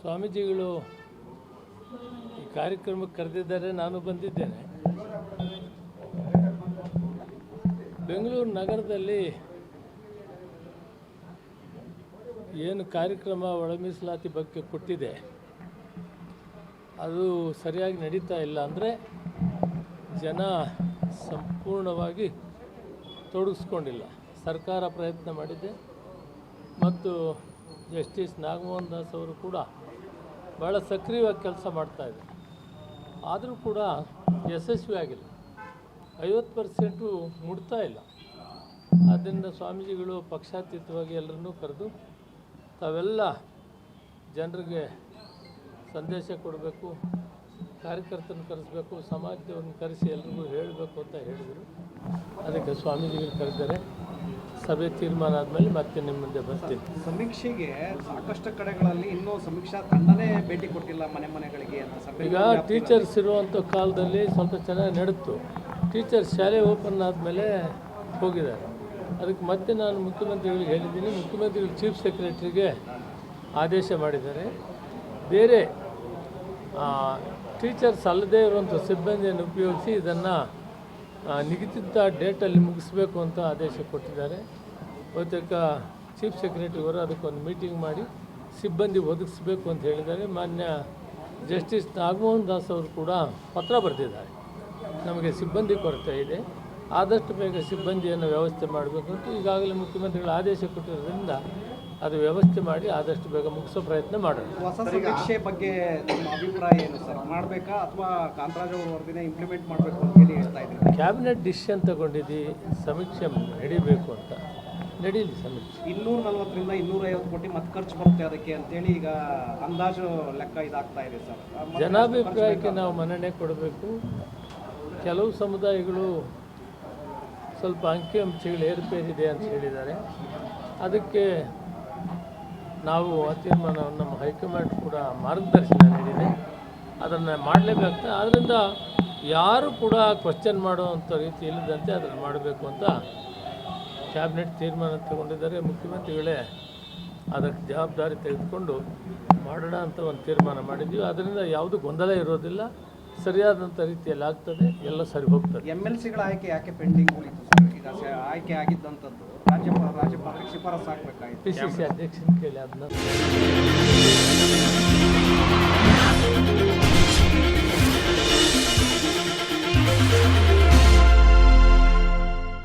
ಸ್ವಾಮೀಜಿಗಳು ಈ ಕಾರ್ಯಕ್ರಮಕ್ಕೆ ಕರೆದಿದ್ದಾರೆ, ನಾನು ಬಂದಿದ್ದೇನೆ. ಬೆಂಗಳೂರು ನಗರದಲ್ಲಿ ಏನು ಕಾರ್ಯಕ್ರಮ ಒಳ ಮೀಸಲಾತಿ ಬಗ್ಗೆ ಕೊಟ್ಟಿದೆ ಅದು ಸರಿಯಾಗಿ ನಡೀತಾ ಇಲ್ಲ. ಅಂದರೆ ಜನ ಸಂಪೂರ್ಣವಾಗಿ ತೊಡಗಿಸ್ಕೊಂಡಿಲ್ಲ. ಸರ್ಕಾರ ಪ್ರಯತ್ನ ಮಾಡಿದೆ ಮತ್ತು ಜಸ್ಟಿಸ್ ನಾಗಮೋಹನ್ ದಾಸ್ ಅವರು ಕೂಡ ಭಾಳ ಸಕ್ರಿಯವಾಗಿ ಕೆಲಸ ಮಾಡ್ತಾಯಿದ್ದಾರೆ. ಆದರೂ ಕೂಡ ಯಶಸ್ವಿಯಾಗಿಲ್ಲ. 50% ಮುಟ್ತಾ ಇಲ್ಲ. ಆದ್ದರಿಂದ ಸ್ವಾಮೀಜಿಗಳು ಪಕ್ಷಾತೀತವಾಗಿ ಎಲ್ಲರನ್ನೂ ಕರೆದು ತಾವೆಲ್ಲ ಜನರಿಗೆ ಸಂದೇಶ ಕೊಡಬೇಕು, ಕಾರ್ಯಕರ್ತರನ್ನು ಕರೆಸಬೇಕು, ಸಮಾಜದವ್ರನ್ನ ಕರೆಸಿ ಎಲ್ರಿಗೂ ಹೇಳಬೇಕು ಅಂತ ಹೇಳಿದರು. ಅದಕ್ಕೆ ಸ್ವಾಮೀಜಿಗಳು ಕರೆದಿದ್ದಾರೆ. ಸಭೆ ತೀರ್ಮಾನ ಆದಮೇಲೆ ಮತ್ತೆ ನಿಮ್ಮ ಮುಂದೆ ಬರ್ತೀನಿ. ಸಮೀಕ್ಷೆಗೆ ಸಾಕಷ್ಟು ಕಡೆಗಳಲ್ಲಿ ಇನ್ನೂ ಸಮೀಕ್ಷಾ ತಂಡನೇ ಭೇಟಿ ಕೊಟ್ಟಿಲ್ಲ ಮನೆಗಳಿಗೆ ಅಂತ. ಈಗ ಟೀಚರ್ಸ್ ಇರುವಂಥ ಕಾಲದಲ್ಲಿ ಸ್ವಲ್ಪ ಚೆನ್ನಾಗಿ ನಡೆಯಿತು. ಟೀಚರ್ಸ್ ಶಾಲೆ ಓಪನ್ ಆದಮೇಲೆ ಹೋಗಿದ್ದಾರೆ. ಅದಕ್ಕೆ ಮತ್ತೆ ನಾನು ಮುಖ್ಯಮಂತ್ರಿಗಳಿಗೆ ಹೇಳಿದ್ದೀನಿ. ಮುಖ್ಯಮಂತ್ರಿಗಳು ಚೀಫ್ ಸೆಕ್ರೆಟರಿಗೆ ಆದೇಶ ಮಾಡಿದ್ದಾರೆ. ಬೇರೆ ಟೀಚರ್ಸ್ ಅಲ್ಲದೇ ಇರುವಂಥ ಸಿಬ್ಬಂದಿಯನ್ನು ಉಪಯೋಗಿಸಿ ಇದನ್ನು ನಿಗದಿತ ಡೇಟಲ್ಲಿ ಮುಗಿಸ್ಬೇಕು ಅಂತ ಆದೇಶ ಕೊಟ್ಟಿದ್ದಾರೆ. ಬಹುತೇಕ ಚೀಫ್ ಸೆಕ್ರೆಟರಿಯವರು ಅದಕ್ಕೊಂದು ಮೀಟಿಂಗ್ ಮಾಡಿ ಸಿಬ್ಬಂದಿ ಒದಗಿಸ್ಬೇಕು ಅಂತ ಹೇಳಿದ್ದಾರೆ. ಮಾನ್ಯ ಜಸ್ಟಿಸ್ ನಾಗಮೋಹನ್ ದಾಸ್ ಅವರು ಕೂಡ ಪತ್ರ ಬರೆದಿದ್ದಾರೆ. ನಮಗೆ ಸಿಬ್ಬಂದಿ ಕೊರತೆ ಇದೆ, ಆದಷ್ಟು ಬೇಗ ಸಿಬ್ಬಂದಿಯನ್ನು ವ್ಯವಸ್ಥೆ ಮಾಡಬೇಕು ಅಂತ ಈಗಾಗಲೇ ಮುಖ್ಯಮಂತ್ರಿಗಳು ಆದೇಶ ಕೊಟ್ಟಿರೋದ್ರಿಂದ ಅದು ವ್ಯವಸ್ಥೆ ಮಾಡಿ ಆದಷ್ಟು ಬೇಗ ಮುಗಿಸೋ ಪ್ರಯತ್ನ ಮಾಡೋಣ. ಹೊಸ ಸಮೀಕ್ಷೆ ಬಗ್ಗೆ ನಿಮ್ಮ ಅಭಿಪ್ರಾಯ ಏನು ಸರ್? ಮಾಡಬೇಕಾ ಅಥವಾ ಕಾಂತರಾಜ್ ಅವರು ವರದಿನ ಇಂಪ್ಲಿಮೆಂಟ್ ಮಾಡಬೇಕು ಅಂತ ಹೇಳಿ ಹೇಳ್ತಾ ಇದ್ದೀವಿ. ಕ್ಯಾಬಿನೆಟ್ ಡಿಸಿಷನ್ ತಗೊಂಡಿದ್ದು ಸಮೀಕ್ಷೆ ನಡೀಬೇಕು ಅಂತ. ನಡೀಲಿ ಸಮೀಕ್ಷೆ. 240ರಿಂದ 250 ಕೋಟಿ ಮತ್ತೆ ಖರ್ಚು ಬರುತ್ತೆ ಅದಕ್ಕೆ ಅಂತೇಳಿ ಈಗ ಅಂದಾಜು ಲೆಕ್ಕ ಇದಾಗ್ತಾ ಇದೆ ಸರ್. ಜನಾಭಿಪ್ರಾಯಕ್ಕೆ ನಾವು ಮನ್ನಣೆ ಕೊಡಬೇಕು. ಕೆಲವು ಸಮುದಾಯಗಳು ಸ್ವಲ್ಪ ಅಂಕಿಅಂಶಗಳು ಏರುಪೇರಿದೆ ಅಂತ ಹೇಳಿದ್ದಾರೆ. ಅದಕ್ಕೆ ನಾವು ಆ ತೀರ್ಮಾನವನ್ನು ನಮ್ಮ ಹೈಕಮಾಂಡ್ ಕೂಡ ಮಾರ್ಗದರ್ಶನ ನೀಡಿದೆ. ಅದನ್ನು ಮಾಡಲೇಬೇಕಾಗ್ತದೆ. ಆದ್ದರಿಂದ ಯಾರು ಕೂಡ ಕ್ವಶ್ಚನ್ ಮಾಡುವಂಥ ರೀತಿ ಇಲ್ಲದಂತೆ ಅದನ್ನು ಮಾಡಬೇಕು ಅಂತ ಕ್ಯಾಬಿನೆಟ್ ತೀರ್ಮಾನ ತಗೊಂಡಿದ್ದಾರೆ. ಮುಖ್ಯಮಂತ್ರಿಗಳೇ ಅದಕ್ಕೆ ಜವಾಬ್ದಾರಿ ತೆಗೆದುಕೊಂಡು ಮಾಡೋಣ ಅಂತ ಒಂದು ತೀರ್ಮಾನ ಮಾಡಿದ್ವಿ. ಅದರಿಂದ ಯಾವುದೂ ಗೊಂದಲ ಇರೋದಿಲ್ಲ. ಸರಿಯಾದಂಥ ರೀತಿಯಲ್ಲಿ ಆಗ್ತದೆ, ಎಲ್ಲ ಸರಿ ಹೋಗ್ತದೆ. MLCಗಳ ಆಯ್ಕೆ ಯಾಕೆ ಪೆಂಡಿಂಗ್ ಉಳಿತು ಸರ್? ಈಗ ಆಯ್ಕೆ ಆಗಿದ್ದಂಥದ್ದು ರಾಜ್ಯಪಾಲರಿಗೆ ಶಿಫಾರಸು ಆಗಬೇಕಾಗಿತ್ತು. PCC ಅಧ್ಯಕ್ಷನ ಕೇಳಿ ಅದನ್ನ